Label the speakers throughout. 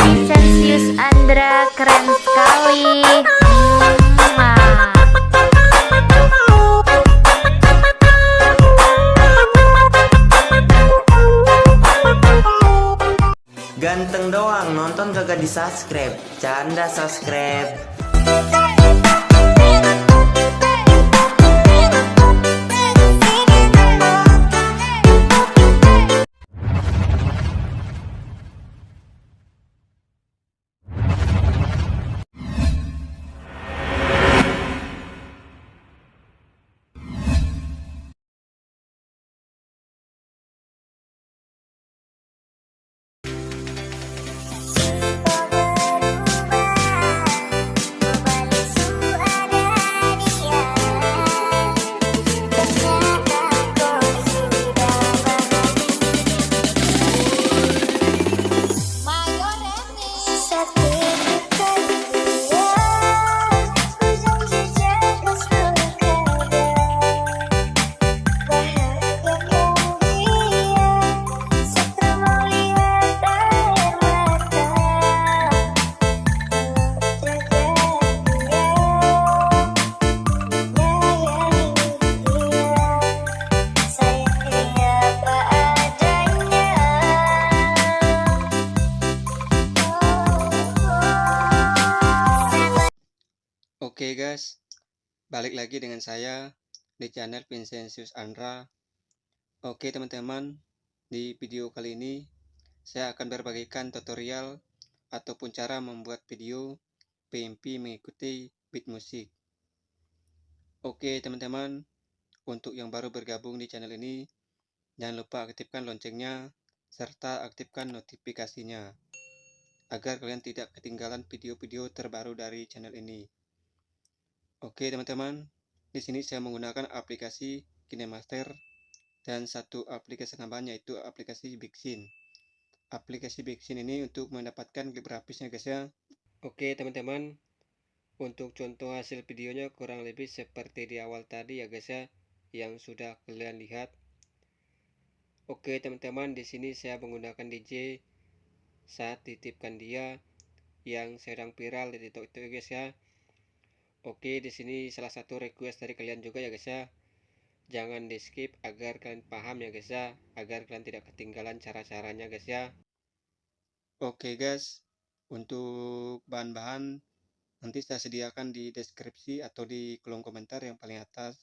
Speaker 1: Vincentius Andra keren sekali.
Speaker 2: Ganteng doang, nonton kagak di subscribe. Canda subscribe.
Speaker 3: Oke guys, balik lagi dengan saya di channel Vincentius Andra. Oke teman-teman, di video kali ini saya akan berbagikan tutorial ataupun cara membuat video PMP mengikuti beat musik. Oke teman-teman, untuk yang baru bergabung di channel ini, jangan lupa aktifkan loncengnya serta aktifkan notifikasinya agar kalian tidak ketinggalan video-video terbaru dari channel ini. Oke teman-teman, di sini saya menggunakan aplikasi KineMaster dan satu aplikasi tambahan yaitu aplikasi Bixin. Aplikasi Bixin ini untuk mendapatkan klip grafiknya guys ya. Oke teman-teman, untuk contoh hasil videonya kurang lebih seperti di awal tadi ya guys ya, yang sudah kalian lihat. Oke teman-teman, di sini saya menggunakan DJ saat titipkan dia yang sedang viral di TikTok itu guys ya. Oke, di sini salah satu request dari kalian juga ya guys ya. Jangan di skip agar kalian paham ya guys ya, agar kalian tidak ketinggalan cara-caranya guys ya. Oke guys, untuk bahan-bahan nanti saya sediakan di deskripsi atau di kolom komentar yang paling atas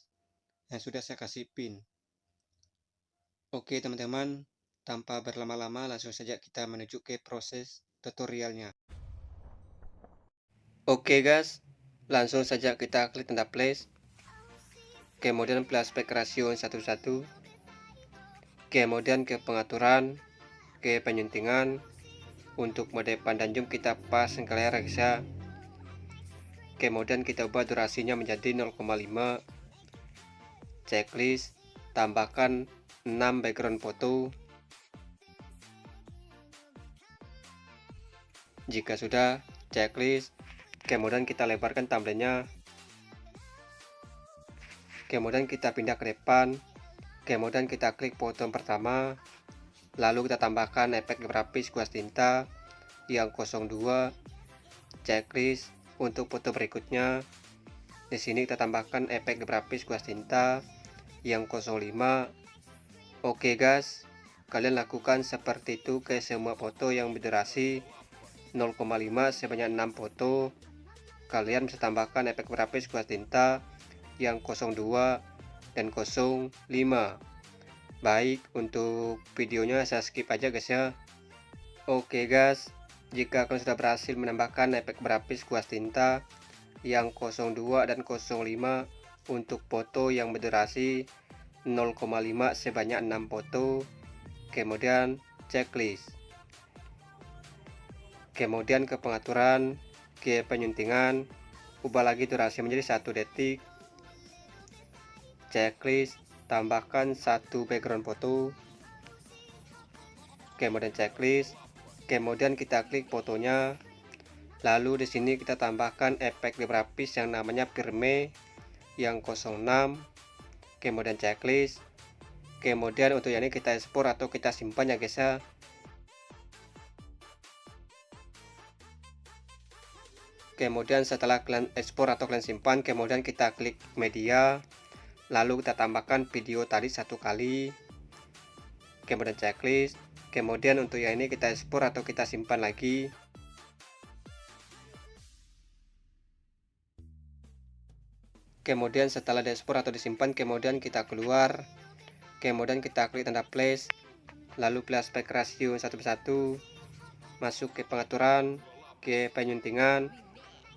Speaker 3: yang sudah saya kasih pin. Oke teman-teman, tanpa berlama-lama langsung saja kita menuju ke proses tutorialnya. Oke guys, langsung saja kita klik tanda plus, kemudian aspek rasio 1:1, kemudian ke pengaturan, ke penyuntingan. Untuk mode pandang zoom kita pasang ke layar guys ya. Kemudian kita ubah durasinya menjadi 0,5. Checklist, tambahkan 6 background foto. Jika sudah checklist, kemudian kita lebarkan thumbnailnya. Kemudian kita pindah ke depan. Kemudian kita klik foto yang pertama. Lalu kita tambahkan efek grafis kuas tinta yang 02. Checklist untuk foto berikutnya. Di sini kita tambahkan efek grafis kuas tinta yang 05. Oke guys, kalian lakukan seperti itu ke semua foto yang berdurasi 0,5 sebanyak 6 foto. Kalian bisa tambahkan efek grafis kuas tinta yang 02 dan 05. Baik, untuk videonya saya skip aja guys ya. Oke guys, jika kalian sudah berhasil menambahkan efek grafis kuas tinta yang 02 dan 05 untuk foto yang berdurasi 0,5 sebanyak 6 foto, kemudian checklist, kemudian ke pengaturan, ke penyuntingan, ubah lagi durasi menjadi 1 detik, checklist, tambahkan 1 background foto, kemudian checklist, kemudian kita klik fotonya. Lalu di sini kita tambahkan efek grafis yang namanya firme yang 06, kemudian checklist, kemudian untuk yang ini kita ekspor atau kita simpan ya guys ya. Kemudian setelah kalian ekspor atau kalian simpan, kemudian kita klik media, lalu kita tambahkan video tadi 1 kali, kemudian checklist. Kemudian untuk yang ini kita ekspor atau kita simpan lagi. Kemudian setelah diekspor atau disimpan, kemudian kita keluar, kemudian kita klik tanda plus, lalu pilih aspek rasio 1:1, masuk ke pengaturan, ke penyuntingan,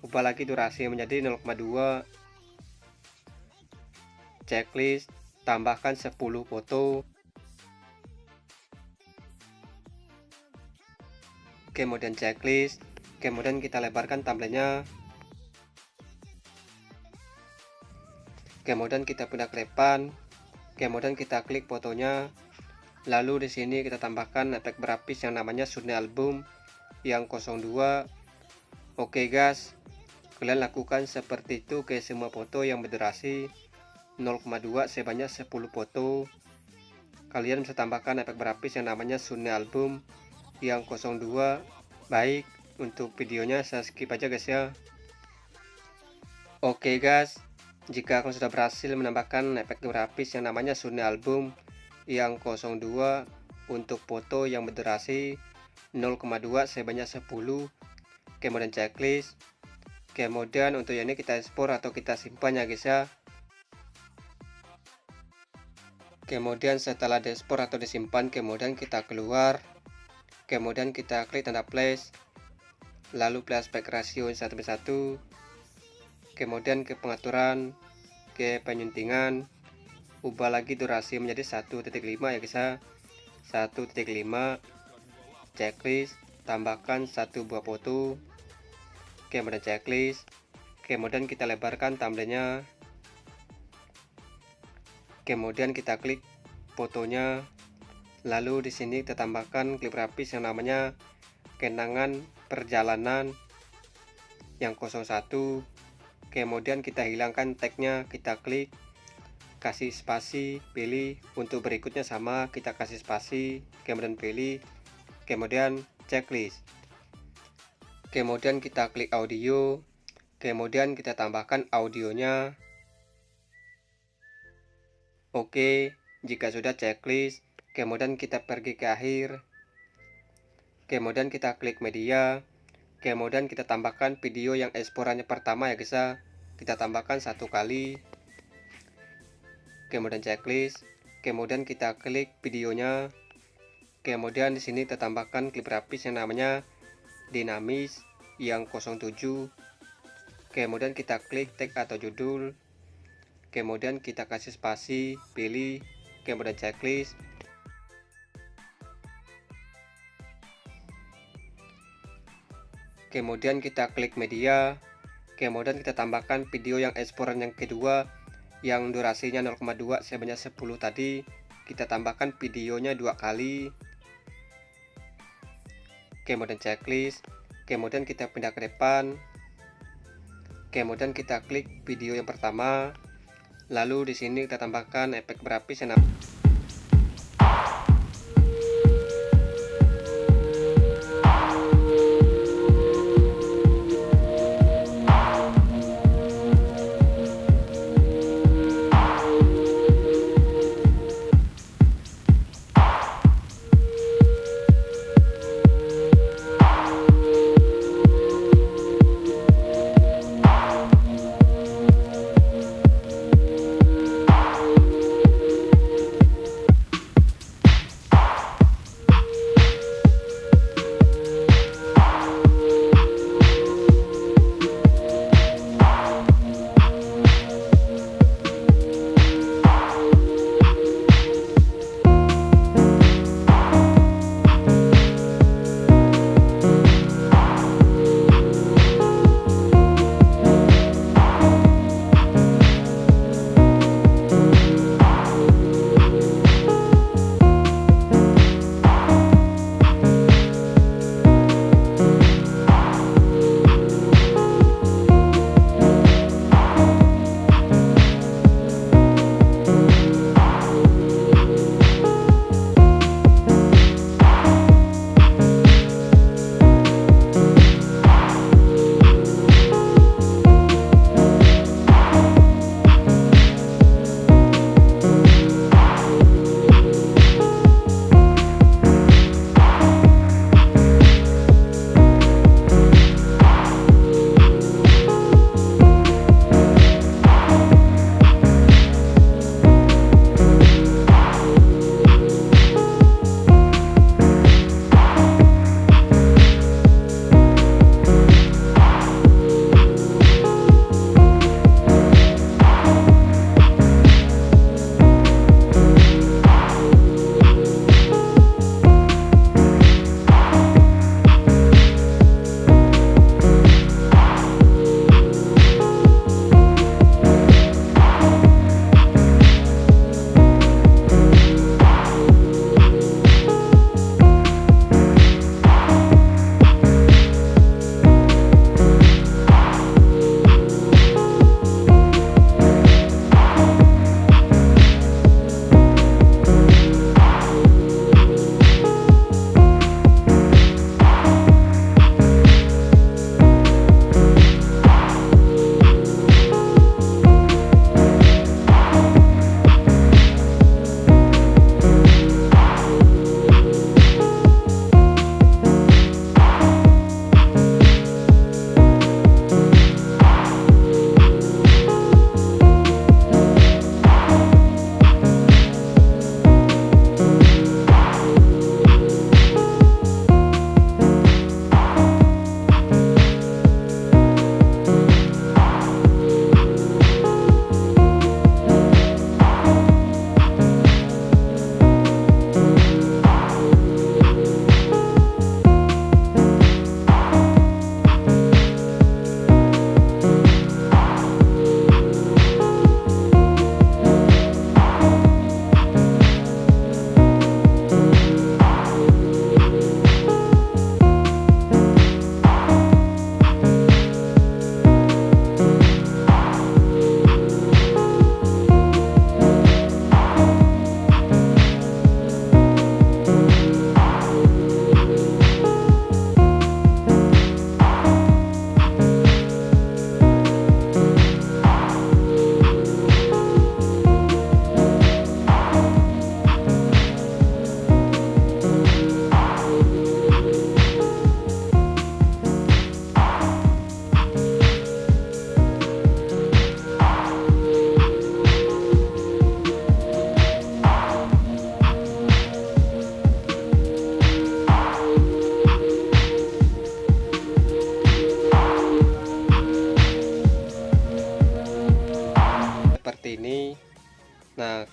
Speaker 3: ubah lagi durasi menjadi 0,2, checklist, tambahkan 10 foto, kemudian checklist, kemudian kita lebarkan thumbnailnya, kemudian kita pindah ke depan, kemudian kita klik fotonya, lalu di sini kita tambahkan efek berlapis yang namanya Sunny album yang 02. Oke guys, kalian lakukan seperti itu ke semua foto yang berdurasi 0,2 sebanyak 10 foto. Kalian bisa tambahkan efek berlapis yang namanya Sunny album yang 02. Baik, untuk videonya saya skip aja guys ya. Oke guys, jika kalian sudah berhasil menambahkan efek grafis yang namanya Sunny album yang 02 untuk foto yang berdurasi 0,2 sebanyak 10, kemudian checklist, kemudian untuk yang ini kita ekspor atau kita simpan ya guys ya. Kemudian setelah diekspor atau disimpan, kemudian kita keluar, kemudian kita klik tanda plus, lalu pilih aspek rasio 1:1, kemudian ke pengaturan, ke penyuntingan, ubah lagi durasi menjadi 1.5 ya guys ya, 1.5, checklist, tambahkan 1 buah foto, kemudian checklist, kemudian kita lebarkan thumbnailnya, kemudian kita klik fotonya, lalu di sini kita tambahkan klip grafis yang namanya kenangan perjalanan yang 01. Kemudian kita hilangkan tagnya, kita klik, kasih spasi, pilih. Untuk berikutnya sama, kita kasih spasi, kemudian pilih, kemudian checklist. Kemudian kita klik audio, kemudian kita tambahkan audionya. Oke, jika sudah checklist, kemudian kita pergi ke akhir, kemudian kita klik media, kemudian kita tambahkan video yang eksporannya pertama ya guys ya, kita tambahkan 1 kali, kemudian checklist, kemudian kita klik videonya, kemudian di sini kita tambahkan klip grafis yang namanya dinamis yang 07, kemudian kita klik tag atau judul, kemudian kita kasih spasi, pilih, kemudian checklist. Kemudian kita klik media, kemudian kita tambahkan video yang eksporan yang kedua yang durasinya 0,2 sebanyak 10 tadi, kita tambahkan videonya 2 kali, kemudian checklist, kemudian kita pindah ke depan, kemudian kita klik video yang pertama, lalu di sini kita tambahkan efek grafis yang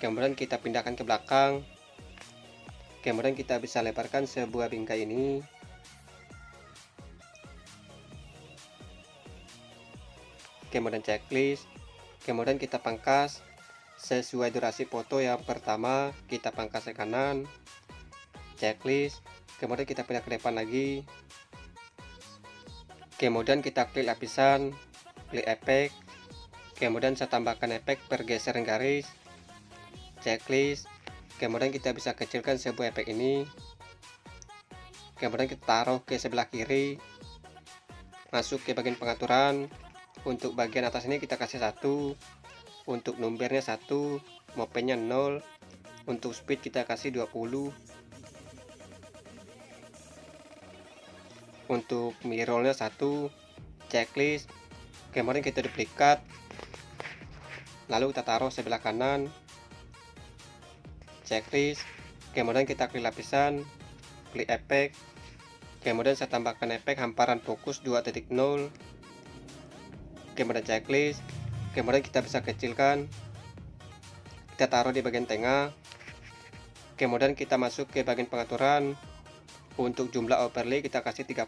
Speaker 3: kemudian kita pindahkan ke belakang, kemudian kita bisa lebarkan sebuah bingkai ini. Kemudian checklist, kemudian kita pangkas sesuai durasi foto yang pertama, kita pangkas ke kanan, checklist, kemudian kita pindah ke depan lagi, kemudian kita klik lapisan, klik efek, kemudian saya tambahkan efek pergeseran garis, checklist, kemudian kita bisa kecilkan sebuah efek ini, kemudian kita taruh ke sebelah kiri, masuk ke bagian pengaturan. Untuk bagian atas ini kita kasih 1, untuk numbernya 1, mopennya 0, untuk speed kita kasih 20, untuk mirrornya 1, checklist, kemudian kita duplikat, lalu kita taruh sebelah kanan, checklist, kemudian kita klik lapisan, klik efek, kemudian saya tambahkan efek hamparan fokus 2.0, kemudian checklist, kemudian kita bisa kecilkan, kita taruh di bagian tengah, kemudian kita masuk ke bagian pengaturan. Untuk jumlah overlay kita kasih 30,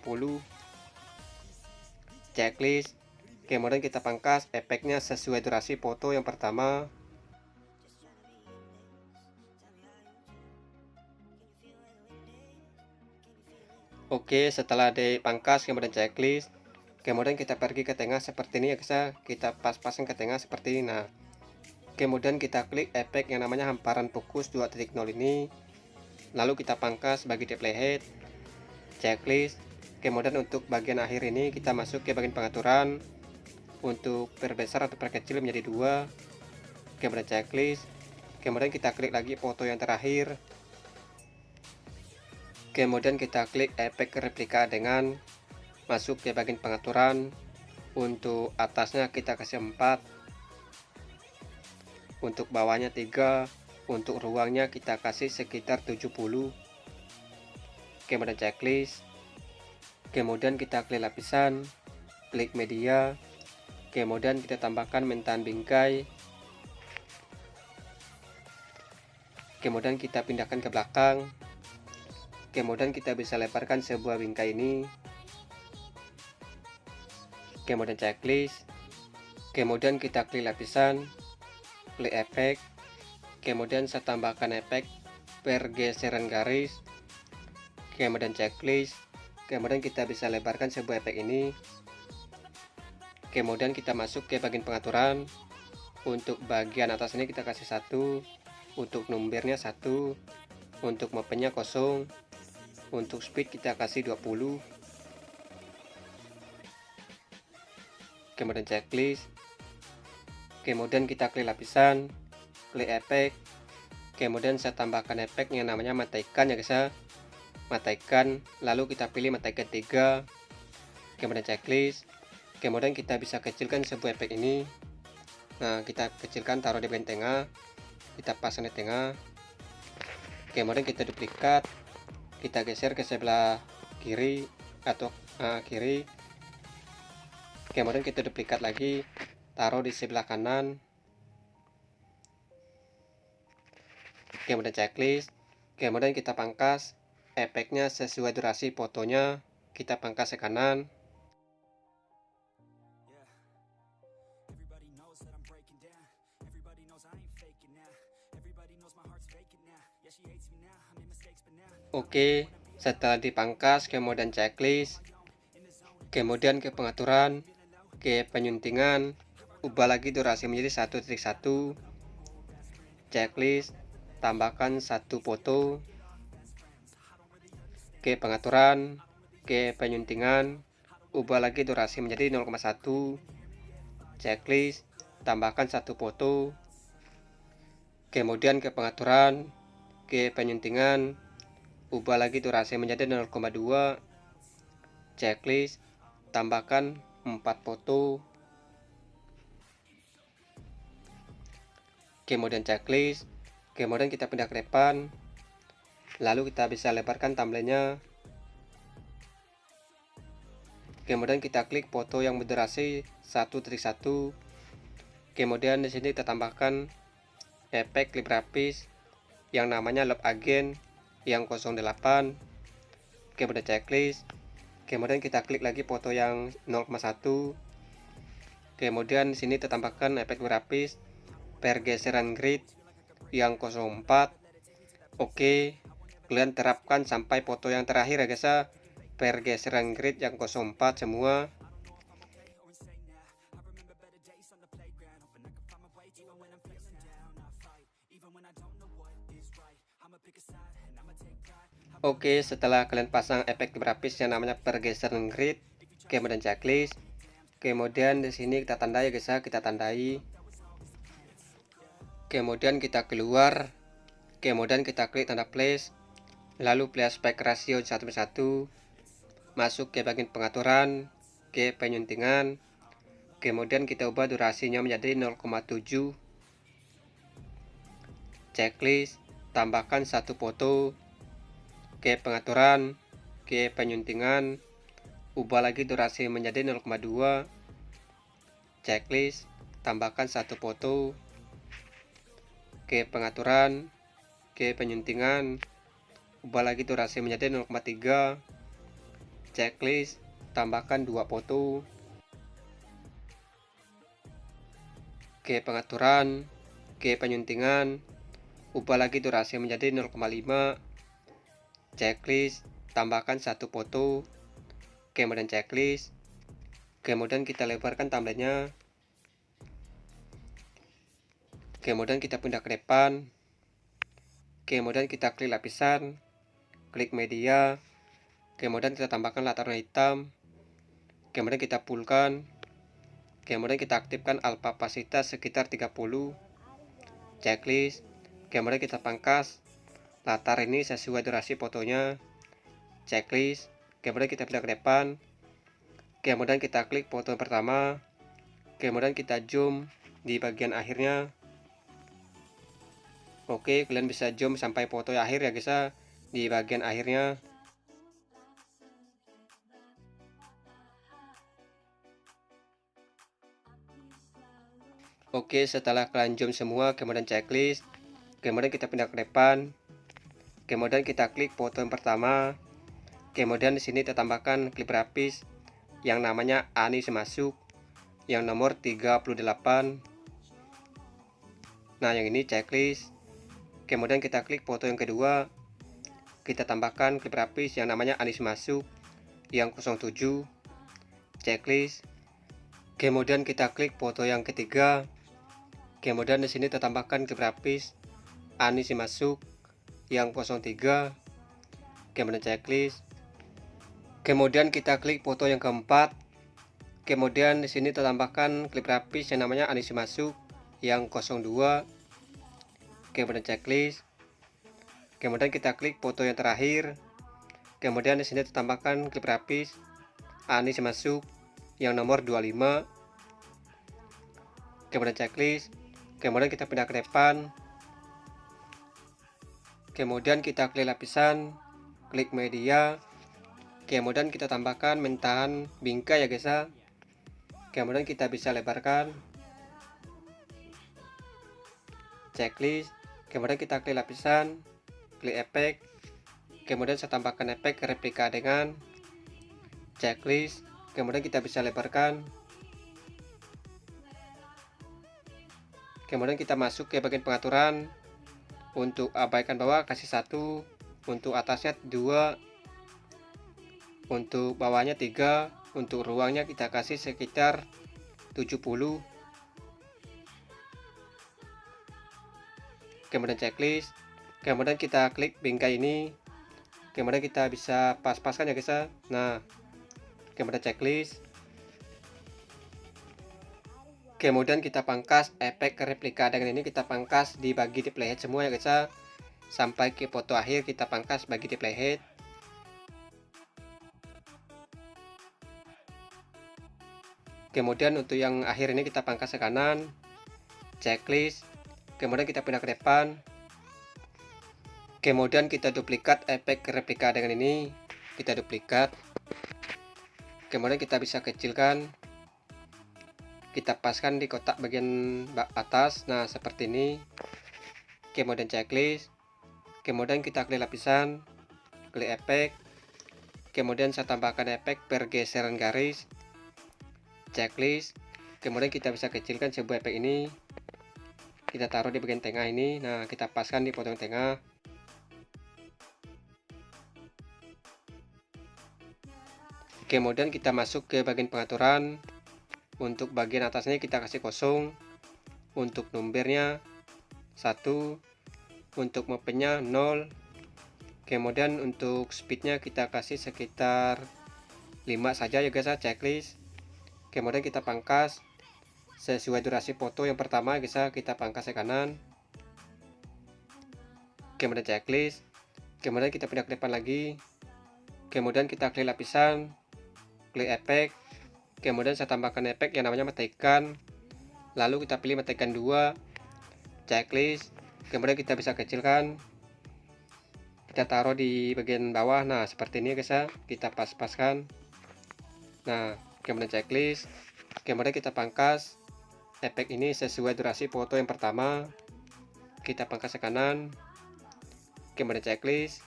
Speaker 3: checklist, kemudian kita pangkas efeknya sesuai durasi foto yang pertama. Oke, setelah dipangkas kemudian checklist, kemudian kita pergi ke tengah seperti ini ya guys, kita pas-pasin ke tengah seperti ini. Nah, kemudian kita klik efek yang namanya hamparan fokus 2.0 ini, lalu kita pangkas bagi di playhead, checklist, kemudian untuk bagian akhir ini kita masuk ke bagian pengaturan, untuk perbesar atau perkecil menjadi 2, kemudian checklist, kemudian kita klik lagi foto yang terakhir, kemudian kita klik efek replika dengan masuk ke bagian pengaturan. Untuk atasnya kita kasih 4, untuk bawahnya 3, untuk ruangnya kita kasih sekitar 70, kemudian checklist, kemudian kita klik lapisan, klik media, kemudian kita tambahkan mentan bingkai, kemudian kita pindahkan ke belakang, kemudian kita bisa lebarkan sebuah bingkai ini, kemudian checklist, kemudian kita klik lapisan, klik efek, kemudian saya tambahkan efek pergeseran garis, kemudian checklist, kemudian kita bisa lebarkan sebuah efek ini, kemudian kita masuk ke bagian pengaturan. Untuk bagian atas ini kita kasih 1, untuk numbernya 1, untuk mopennya 0, untuk speed kita kasih 20, kemudian checklist, kemudian kita klik lapisan, klik efek, kemudian saya tambahkan efek yang namanya mataikan ya guys, mataikan, lalu kita pilih mataikan 3, kemudian checklist, kemudian kita bisa kecilkan sebuah efek ini. Nah, kita kecilkan, taruh di bagian tengah, kita pasang di tengah, kemudian kita duplikat, kita geser ke sebelah kiri atau kiri, kemudian kita duplikat lagi, taruh di sebelah kanan, kemudian checklist, kemudian kita pangkas efeknya sesuai durasi fotonya, kita pangkas ke kanan, oke. Setelah dipangkas kemudian checklist, kemudian ke pengaturan, ke penyuntingan, ubah lagi durasi menjadi 1.1, checklist, tambahkan 1 foto, ke pengaturan, ke penyuntingan, ubah lagi durasi menjadi 0,1, checklist, tambahkan 1 foto, kemudian ke pengaturan, ke penyuntingan, ubah lagi durasi menjadi 0,2, checklist, tambahkan 4 foto, kemudian checklist, kemudian kita pindah ke depan, lalu kita bisa lebarkan thumbnailnya, kemudian kita klik foto yang berdurasi 1.1, kemudian di sini kita tambahkan efek klip rapis yang namanya Love Again yang 08. Kemudian checklist. Kemudian kita klik lagi foto yang 0,1. Kemudian di sini kita tambahkan efek grafis pergeseran grid yang 04. Oke, kalian terapkan sampai foto yang terakhir ya guys ya, pergeseran grid yang 04 semua. Oke, setelah kalian pasang efek grafis yang namanya pergeseran grid, kemudian checklist, kemudian di sini kita tandai guys ya, kita tandai. Kemudian kita keluar, kemudian kita klik tanda plus, lalu pilih aspek rasio 1:1, masuk ke bagian pengaturan, ke penyuntingan, kemudian kita ubah durasinya menjadi 0,7. Checklist, tambahkan satu foto, ke pengaturan, ke penyuntingan, ubah lagi durasi menjadi 0,2. Checklist, tambahkan satu foto, ke pengaturan, ke penyuntingan, ubah lagi durasi menjadi 0,3. Checklist, tambahkan dua foto, ke pengaturan, ke penyuntingan, ubah lagi durasi menjadi 0,5. Checklist, tambahkan satu foto, kemudian checklist, kemudian kita lebarkan thumbnailnya, kemudian kita pindah ke depan, kemudian kita klik lapisan, klik media, kemudian kita tambahkan latar warna hitam, kemudian kita fullkan, kemudian kita aktifkan alpha opacity sekitar 30. Checklist, kemudian kita pangkas latar ini sesuai durasi fotonya. Checklist, kemudian kita pindah ke depan, kemudian kita klik foto yang pertama, kemudian kita zoom di bagian akhirnya. Oke, kalian bisa zoom sampai foto akhir ya guys ya, di bagian akhirnya. Oke, setelah kalian zoom semua, kemudian checklist, kemudian kita pindah ke depan, kemudian kita klik foto yang pertama, kemudian di sini kita tambahkan klip grafis yang namanya Ani Masuk yang nomor 38. Nah, yang ini checklist. Kemudian kita klik foto yang kedua, kita tambahkan klip grafis yang namanya Ani Masuk yang 07. Checklist. Kemudian kita klik foto yang ketiga, kemudian di sini kita tambahkan klip grafis Ani Masuk yang 03. Kemudian checklist. Kemudian kita klik foto yang keempat, kemudian di sini kita tambahkan klip grafis yang namanya Ani Masuk yang 02. Kemudian checklist. Kemudian kita klik foto yang terakhir, kemudian di sini kita tambahkan klip grafis Ani Masuk yang nomor 25. Kemudian checklist. Kemudian kita pindah ke depan, kemudian kita klik lapisan, klik media, kemudian kita tambahkan mentahan bingkai ya guys ya. Kemudian kita bisa lebarkan. Checklist, kemudian kita klik lapisan, klik efek, kemudian saya tambahkan efek replika dengan. Checklist, kemudian kita bisa lebarkan. Kemudian kita masuk ke bagian pengaturan. Untuk abaikan bawah kasih 1, untuk atasnya 2, untuk bawahnya 3, untuk ruangnya kita kasih sekitar 70. Kemudian checklist, kemudian kita klik bingkai ini, kemudian kita bisa pas-paskan ya guys ya. Nah, kemudian checklist, kemudian kita pangkas efek replika dengan ini, kita pangkas di bagi di playhead semua ya guys ya, sampai ke foto akhir kita pangkas bagi di playhead. Kemudian untuk yang akhir ini kita pangkas ke kanan. Checklist, kemudian kita pindah ke depan, kemudian kita duplikat efek replika dengan ini, kita duplikat, kemudian kita bisa kecilkan, kita paskan di kotak bagian atas. Nah, seperti ini. kemudian checklist, kemudian kita klik lapisan, klik efek, kemudian saya tambahkan efek pergeseran garis, checklist, kemudian kita bisa kecilkan sebuah efek ini, kita taruh di bagian tengah ini. Nah, kita paskan di potong tengah. Kemudian kita masuk ke bagian pengaturan. Untuk bagian atasnya kita kasih kosong, untuk numbernya 1, untuk mapnya 0, kemudian untuk speednya kita kasih sekitar 5 saja ya guys ya, checklist. Kemudian kita pangkas sesuai durasi foto yang pertama guys ya, kita pangkas ke kanan, kemudian checklist, kemudian kita pindah ke depan lagi, kemudian kita klik lapisan, klik efek, kemudian saya tambahkan efek yang namanya matikan, lalu kita pilih matikan 2, checklist, kemudian kita bisa kecilkan, kita taruh di bagian bawah. Nah, seperti ini guys ya, kita pas-paskan. Nah, kemudian checklist, kemudian kita pangkas efek ini sesuai durasi foto yang pertama, kita pangkas ke kanan, kemudian checklist,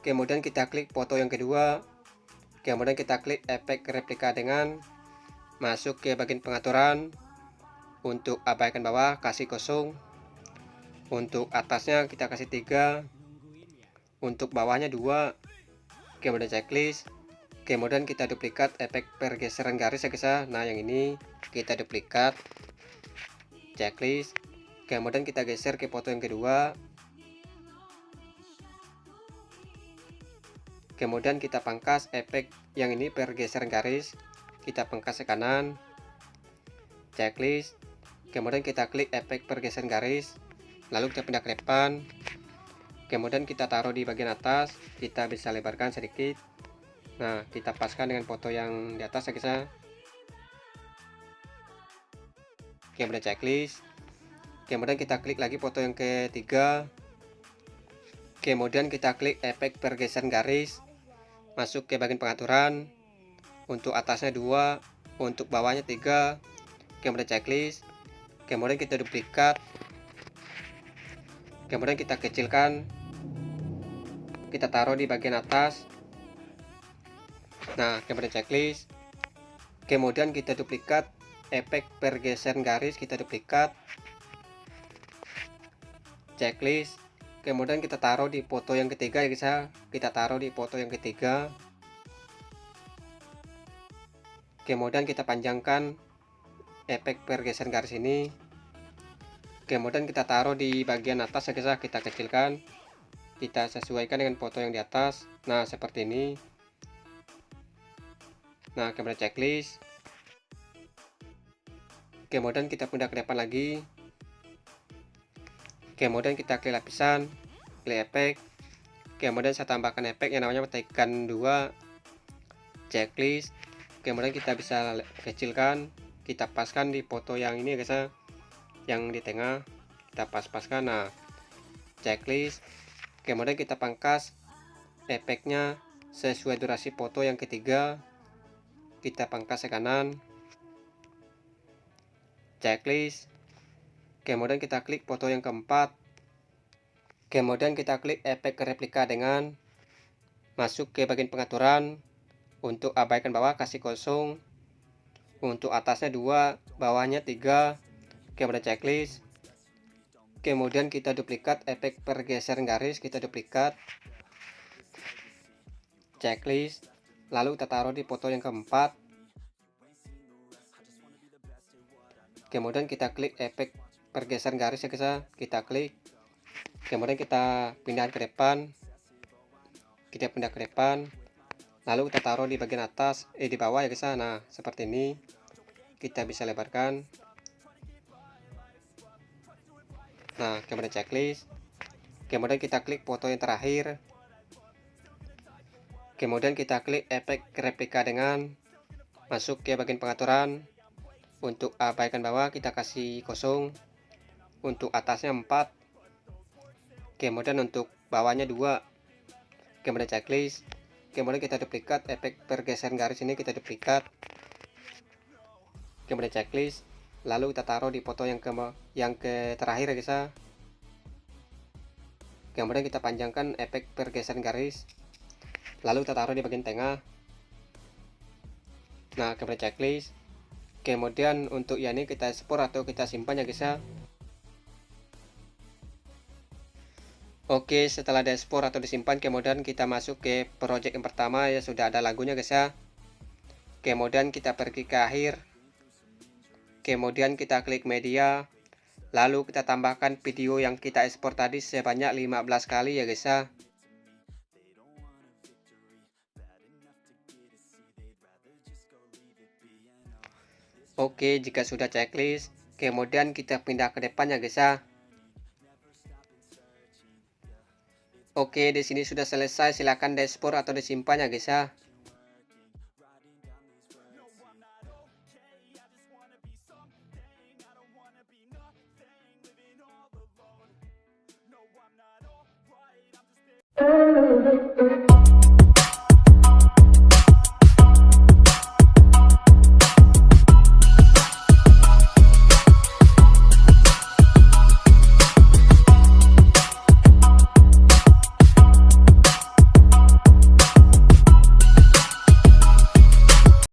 Speaker 3: kemudian kita klik foto yang kedua, kemudian kita klik efek replika dengan masuk ke bagian pengaturan. Untuk abaikan bawah kasih kosong, untuk atasnya kita kasih 3, untuk bawahnya 2, kemudian checklist, kemudian kita duplikat efek pergeseran garis ya guys ya. Nah, yang ini kita duplikat, checklist, kemudian kita geser ke foto yang kedua, kemudian kita pangkas efek yang ini pergeseran garis, kita pangkas ke kanan, checklist, kemudian kita klik efek pergeseran garis, lalu kita pindah ke depan, kemudian kita taruh di bagian atas, kita bisa lebarkan sedikit. Nah, kita paskan dengan foto yang di atas ya guys ya. Kemudian checklist, kemudian kita klik lagi foto yang ketiga, kemudian kita klik efek pergeseran garis, masuk ke bagian pengaturan, untuk atasnya 2, untuk bawahnya 3, kemudian checklist, kemudian kita duplikat, kemudian kita kecilkan, kita taruh di bagian atas. Nah, kemudian checklist, kemudian kita duplikat efek pergeseran garis, kita duplikat, checklist, kemudian kita taruh di foto yang ketiga ya guys ya, kita taruh di foto yang ketiga, kemudian kita panjangkan efek pergeseran garis ini, kemudian kita taruh di bagian atas ya guys ya, kita kecilkan, kita sesuaikan dengan foto yang di atas. Nah, seperti ini. Nah, kemudian checklist, kemudian kita pindah ke depan lagi, kemudian kita klik lapisan, klik efek, kemudian saya tambahkan efek yang namanya matikan 2, checklist, kemudian kita bisa kecilkan, kita paskan di foto yang ini guys ya, yang di tengah, kita pas-paskan. Nah, checklist, kemudian kita pangkas efeknya sesuai durasi foto yang ketiga, kita pangkas ke kanan, checklist, kemudian kita klik foto yang keempat, kemudian kita klik efek replika dengan masuk ke bagian pengaturan, untuk abaikan bawah kasih kosong, untuk atasnya 2, bawahnya 3, kemudian checklist, kemudian kita duplikat efek pergeseran garis, kita duplikat, checklist, lalu kita taruh di foto yang keempat, kemudian kita klik efek pergeseran garis ya guys ya, kita klik, kemudian kita pindah ke depan, lalu kita taruh di bagian atas, di bawah ya guys ya. Nah, seperti ini, kita bisa lebarkan. Nah, kemudian checklist, kemudian kita klik foto yang terakhir, kemudian kita klik efek replika dengan masuk ke bagian pengaturan, untuk abaikan bawah kita kasih kosong, untuk atasnya 4, kemudian untuk bawahnya 2, kemudian checklist, kemudian kita duplikat efek pergeseran garis ini, kita duplikat, kemudian checklist, lalu kita taruh di foto yang ke terakhir ya guys ya. Kemudian kita panjangkan efek pergeseran garis, lalu kita taruh di bagian tengah. Nah, kemudian checklist. Kemudian untuk ini kita ekspor atau kita simpan ya guys ya. Oke, setelah diekspor atau disimpan, kemudian kita masuk ke project yang pertama ya, sudah ada lagunya guys ya. Kemudian kita pergi ke akhir, kemudian kita klik media, lalu kita tambahkan video yang kita ekspor tadi sebanyak 15 kali ya guys ya. Oke, jika sudah checklist, kemudian kita pindah ke depan ya guys ya. Oke, di sini sudah selesai, silahkan diekspor atau disimpan ya guys ya.